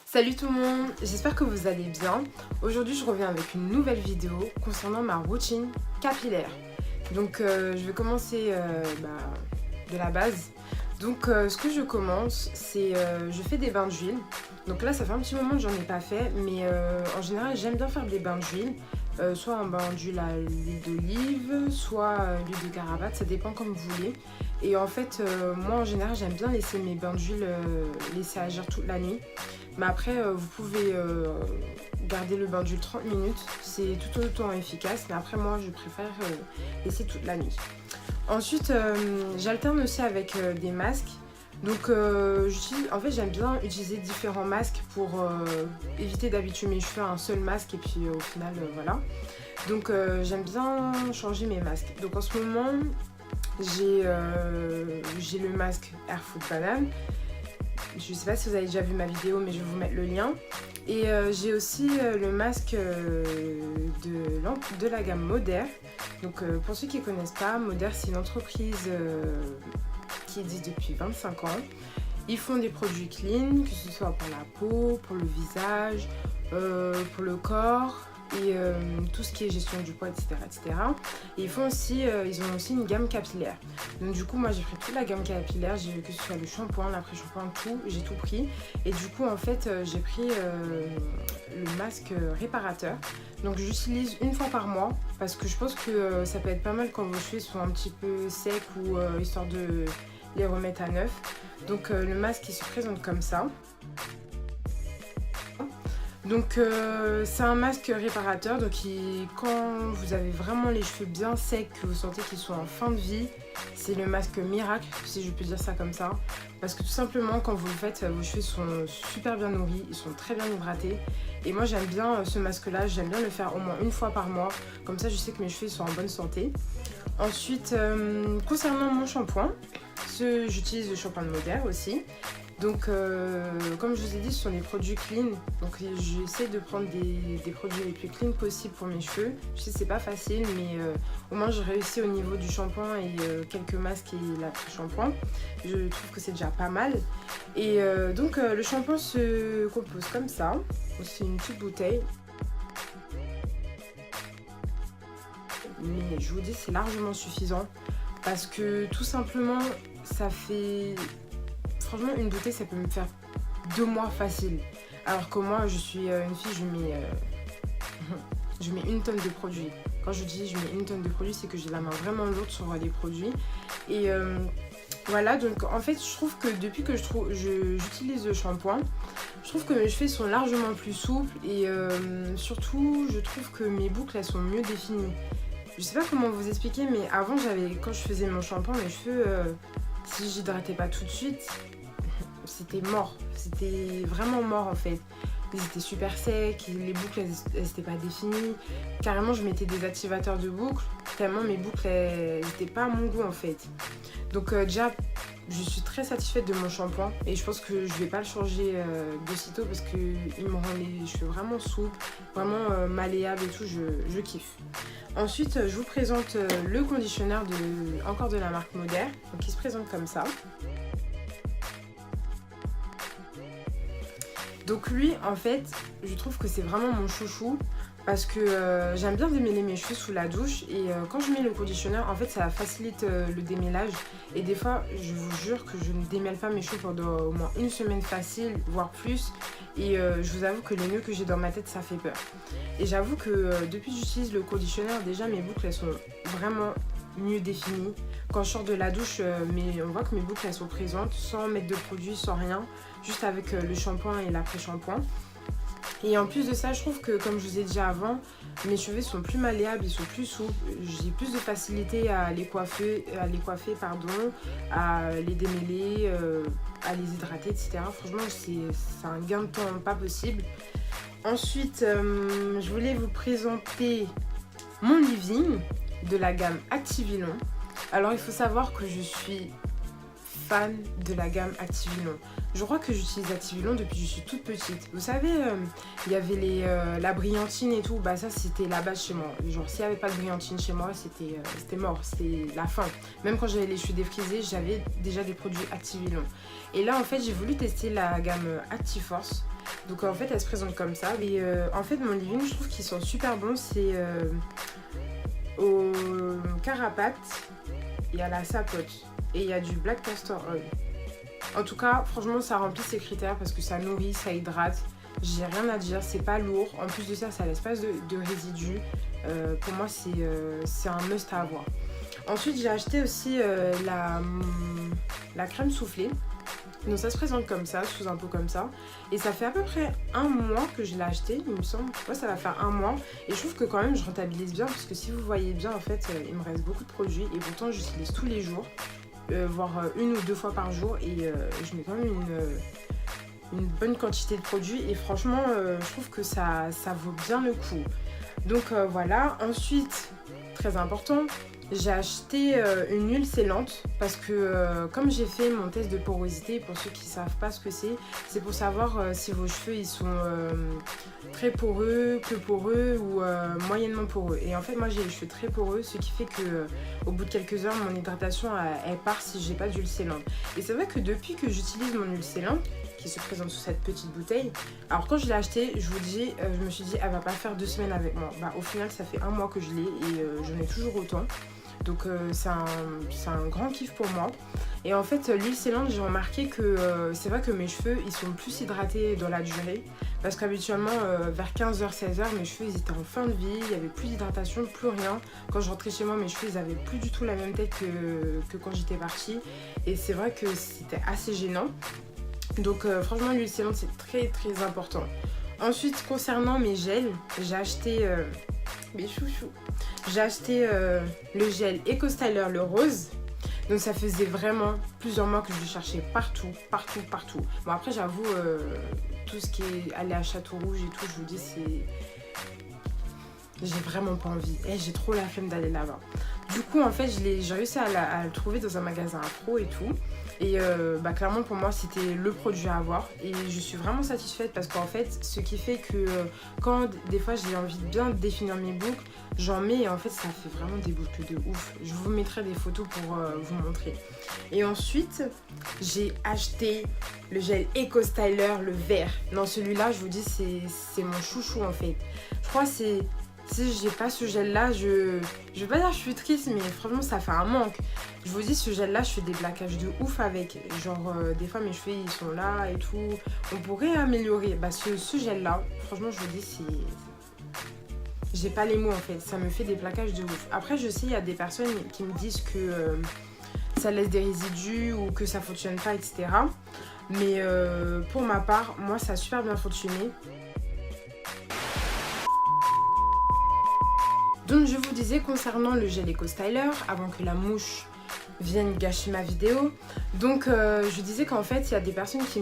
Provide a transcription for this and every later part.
Salut tout le monde, j'espère que vous allez bien. Aujourd'hui je reviens avec une nouvelle vidéo concernant ma routine capillaire. Donc je vais commencer de la base. Donc ce que je commence, c'est je fais des bains d'huile. Donc là ça fait un petit moment que j'en ai pas fait, mais en général j'aime bien faire des bains d'huile. Soit un bain d'huile à l'huile d'olive, soit l'huile de carapace, ça dépend comme vous voulez. Et en fait, moi en général j'aime bien laisser mes bains d'huile laisser agir toute la nuit. Mais après, vous pouvez garder le bain d'huile 30 minutes, c'est tout autant efficace. Mais après, moi, je préfère laisser toute la nuit. Ensuite, j'alterne aussi avec des masques. Donc, en fait, j'aime bien utiliser différents masques pour éviter d'habituer mes cheveux à un seul masque. Et puis, au final, voilà. Donc, j'aime bien changer mes masques. Donc, en ce moment, j'ai le masque Air Food Banane. Je ne sais pas si vous avez déjà vu ma vidéo, mais je vais vous mettre le lien. Et j'ai aussi le masque de la gamme Moder. Donc pour ceux qui ne connaissent pas, Moder c'est une entreprise qui existe depuis 25 ans. Ils font des produits clean, que ce soit pour la peau, pour le visage, pour le corps et tout ce qui est gestion du poids, etc. Et ils ont aussi une gamme capillaire. Donc du coup moi j'ai pris toute la gamme capillaire, que ce soit le shampoing, l'après-shampoing, tout, j'ai tout pris. Et du coup en fait j'ai pris le masque réparateur. Donc j'utilise une fois par mois parce que je pense que ça peut être pas mal quand vos cheveux sont un petit peu secs ou histoire de les remettre à neuf. Donc le masque il se présente comme ça. Donc c'est un masque réparateur, donc quand vous avez vraiment les cheveux bien secs, que vous sentez qu'ils sont en fin de vie, c'est le masque miracle, si je peux dire ça comme ça. Parce que tout simplement quand vous le faites, vos cheveux sont super bien nourris, ils sont très bien hydratés. Et moi j'aime bien ce masque là, j'aime bien le faire au moins une fois par mois, comme ça je sais que mes cheveux sont en bonne santé. Ensuite concernant mon shampoing, j'utilise le shampoing de Moder aussi. Donc comme je vous ai dit, ce sont des produits clean, donc j'essaie de prendre des produits les plus clean possibles pour mes cheveux. Je sais que c'est pas facile, mais au moins j'ai réussi au niveau du shampoing et quelques masques et l'après-shampoing. Je trouve que c'est déjà pas mal. Et donc le shampoing se compose comme ça, c'est une petite bouteille. Mais je vous dis c'est largement suffisant parce que tout simplement ça fait... Franchement, une bouteille, ça peut me faire 2 mois facile. Alors que moi, je suis une fille, je mets 1 tonne de produits. Quand je dis je mets 1 tonne de produits, c'est que j'ai la main vraiment lourde sur les produits. Et voilà, donc en fait, je trouve que depuis que j'utilise le shampoing, je trouve que mes cheveux sont largement plus souples. Et surtout, je trouve que mes boucles, elles sont mieux définies. Je sais pas comment vous expliquer, mais avant, quand je faisais mon shampoing, mes cheveux, si j'hydratais pas tout de suite, c'était mort, c'était vraiment mort en fait. Ils étaient super secs, les boucles elles étaient pas définies. Carrément je mettais des activateurs de boucles, tellement mes boucles elles étaient pas à mon goût en fait. Donc déjà je suis très satisfaite de mon shampoing et je pense que je vais pas le changer de sitôt parce qu'il me rend les cheveux vraiment souples, vraiment malléables et tout, je kiffe. Ensuite je vous présente le conditionneur encore de la marque Moder, donc il se présente comme ça. Donc lui en fait je trouve que c'est vraiment mon chouchou parce que j'aime bien démêler mes cheveux sous la douche et quand je mets le conditionneur en fait ça facilite le démêlage et des fois je vous jure que je ne démêle pas mes cheveux pendant au moins 1 semaine facile voire plus et je vous avoue que les nœuds que j'ai dans ma tête ça fait peur. Et j'avoue que depuis que j'utilise le conditionneur déjà mes boucles elles sont vraiment mieux définies. Quand je sors de la douche, on voit que mes boucles elles sont présentes sans mettre de produit, sans rien, juste avec le shampoing et l'après-shampoing. Et en plus de ça, je trouve que comme je vous ai dit avant, mes cheveux sont plus malléables, ils sont plus souples. J'ai plus de facilité à les coiffer, à les démêler, à les hydrater, etc. Franchement, c'est un gain de temps pas possible. Ensuite, je voulais vous présenter mon leave-in de la gamme Activilon. Alors il faut savoir que je suis fan de la gamme Activillon. Je crois que j'utilise Activillon depuis que je suis toute petite. Vous savez, il y avait la brillantine et tout, bah ça c'était la base chez moi. Genre s'il n'y avait pas de brillantine chez moi, c'était mort, c'était la fin. Même quand j'avais les cheveux défrisés, j'avais déjà des produits Activillon. Et là en fait j'ai voulu tester la gamme Actiforce. Donc en fait elle se présente comme ça. Et en fait mon leave-in je trouve qu'ils sont super bons. C'est au carapate et à la sapote. Et il y a du black castor oil. En tout cas, franchement, ça remplit ses critères parce que ça nourrit, ça hydrate. J'ai rien à dire, c'est pas lourd. En plus de ça, ça laisse pas de résidus. Pour moi, c'est un must à avoir. Ensuite, j'ai acheté aussi la crème soufflée. Donc ça se présente comme ça, sous un pot comme ça. Et ça fait à peu près un mois que je l'ai acheté, il me semble. Ouais, ça va faire un mois. Et je trouve que quand même, je rentabilise bien. Parce que si vous voyez bien, en fait, il me reste beaucoup de produits. Et pourtant, j'utilise tous les jours. Voire une ou deux fois par jour. Et je mets quand même une bonne quantité de produits. Et franchement, je trouve que ça vaut bien le coup. Donc voilà. Ensuite, très important, j'ai acheté une huile scellante parce que comme j'ai fait mon test de porosité, pour ceux qui ne savent pas ce que c'est pour savoir si vos cheveux ils sont très poreux, peu poreux ou moyennement poreux. Et en fait moi j'ai les cheveux très poreux, ce qui fait que au bout de quelques heures mon hydratation elle part si j'ai pas d'huile scellante. Et c'est vrai que depuis que j'utilise mon huile scellante, qui se présente sous cette petite bouteille. Alors quand je l'ai acheté, je vous dis, je me suis dit elle va pas faire 2 semaines avec moi. Bah au final ça fait un mois que je l'ai et j'en ai toujours autant. Donc c'est un grand kiff pour moi. Et en fait l'huile scellante, j'ai remarqué que c'est vrai que mes cheveux ils sont plus hydratés dans la durée. Parce qu'habituellement vers 15h, 16h mes cheveux ils étaient en fin de vie, il n'y avait plus d'hydratation, plus rien. Quand je rentrais chez moi mes cheveux ils avaient plus du tout la même tête que quand j'étais partie. Et c'est vrai que c'était assez gênant. Donc franchement l'huile scellante c'est très très important. Ensuite concernant mes gels, j'ai acheté mes chouchous. J'ai acheté le gel Eco Styler le rose. Donc ça faisait vraiment plusieurs mois que je le cherchais partout. Bon après j'avoue tout ce qui est aller à Château Rouge et tout, je vous dis c'est... J'ai vraiment pas envie. J'ai trop la flemme d'aller là-bas. Du coup en fait j'ai réussi à le trouver dans un magasin pro et tout. Et clairement pour moi c'était le produit à avoir et je suis vraiment satisfaite parce qu'en fait ce qui fait que quand des fois j'ai envie de bien définir mes boucles, j'en mets et en fait ça fait vraiment des boucles de ouf. Je vous mettrai des photos pour vous montrer. Et ensuite j'ai acheté le gel Eco Styler le vert. Non celui-là je vous dis c'est mon chouchou en fait. Je crois c'est... Si j'ai pas ce gel là, je vais pas dire que je suis triste mais franchement ça fait un manque. Je vous dis ce gel là je fais des plaquages de ouf avec. Genre des fois mes cheveux ils sont là et tout. On pourrait améliorer. Bah ce gel là, franchement je vous dis c'est... J'ai pas les mots en fait, ça me fait des plaquages de ouf. Après je sais il y a des personnes qui me disent que ça laisse des résidus ou que ça fonctionne pas etc. Mais pour ma part, moi ça a super bien fonctionné. Donc je vous disais concernant le gel Eco Styler, avant que la mouche vienne gâcher ma vidéo. Donc je disais qu'en fait il y a des personnes qui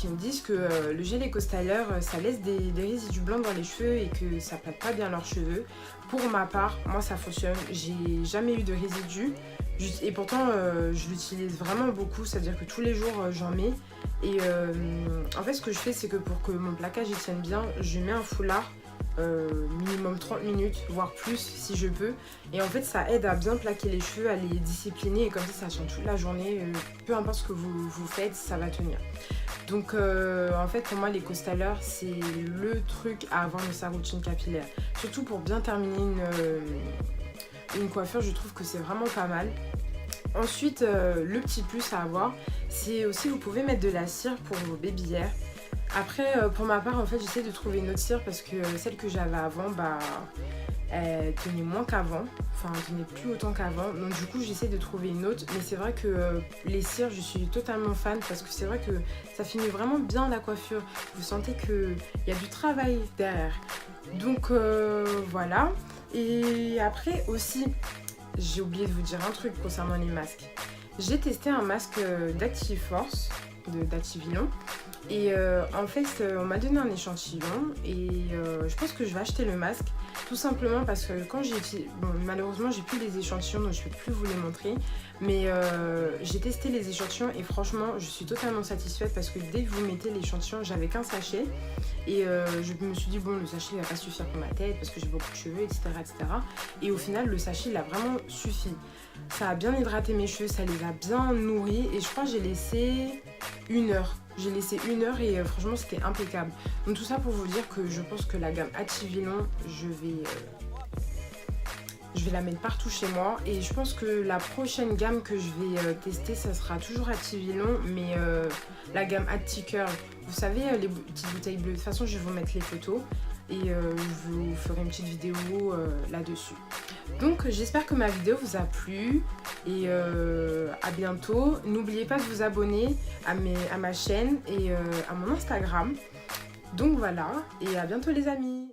me disent que le gel Eco Styler ça laisse des résidus blancs dans les cheveux et que ça plate pas bien leurs cheveux. Pour ma part, moi ça fonctionne, j'ai jamais eu de résidus et pourtant je l'utilise vraiment beaucoup, c'est-à-dire que tous les jours j'en mets. Et en fait ce que je fais c'est que pour que mon plaquage il tienne bien, je mets un foulard. Minimum 30 minutes voire plus si je peux et en fait ça aide à bien plaquer les cheveux, à les discipliner et comme ça tient toute la journée, peu importe ce que vous faites ça va tenir. Donc en fait pour moi l'Eco Styler c'est le truc à avoir dans sa routine capillaire, surtout pour bien terminer une coiffure. Je trouve que c'est vraiment pas mal. Ensuite le petit plus à avoir c'est aussi vous pouvez mettre de la cire pour vos babyears. Après pour ma part en fait j'essaie de trouver une autre cire parce que celle que j'avais avant elle tenait moins qu'avant, enfin elle tenait plus autant qu'avant, donc du coup j'essaie de trouver une autre. Mais c'est vrai que les cires je suis totalement fan parce que c'est vrai que ça finit vraiment bien la coiffure, vous sentez qu'il y a du travail derrière. Donc voilà. Et après aussi j'ai oublié de vous dire un truc concernant les masques. J'ai testé un masque d'Actiforce, d'Activillon. Et en fait on m'a donné un échantillon et je pense que je vais acheter le masque Tout simplement parce que quand malheureusement j'ai plus les échantillons donc je ne peux plus vous les montrer, mais j'ai testé les échantillons et franchement je suis totalement satisfaite parce que dès que vous mettez l'échantillon, j'avais qu'un sachet et je me suis dit bon, le sachet ne va pas suffire pour ma tête parce que j'ai beaucoup de cheveux, etc., etc. Et au final le sachet il a vraiment suffi. Ça a bien hydraté mes cheveux, ça les a bien nourris et je crois que j'ai laissé 1 heure. J'ai laissé 1 heure et franchement c'était impeccable. Donc tout ça pour vous dire que je pense que la gamme Activillon, je vais la mettre partout chez moi. Et je pense que la prochaine gamme que je vais tester, ça sera toujours Activillon, mais la gamme Acticurl. Vous savez, les petites bouteilles bleues. De toute façon, je vais vous mettre les photos et je vous ferai une petite vidéo là-dessus. Donc j'espère que ma vidéo vous a plu et à bientôt. N'oubliez pas de vous abonner à ma chaîne et à mon Instagram. Donc voilà, et à bientôt les amis.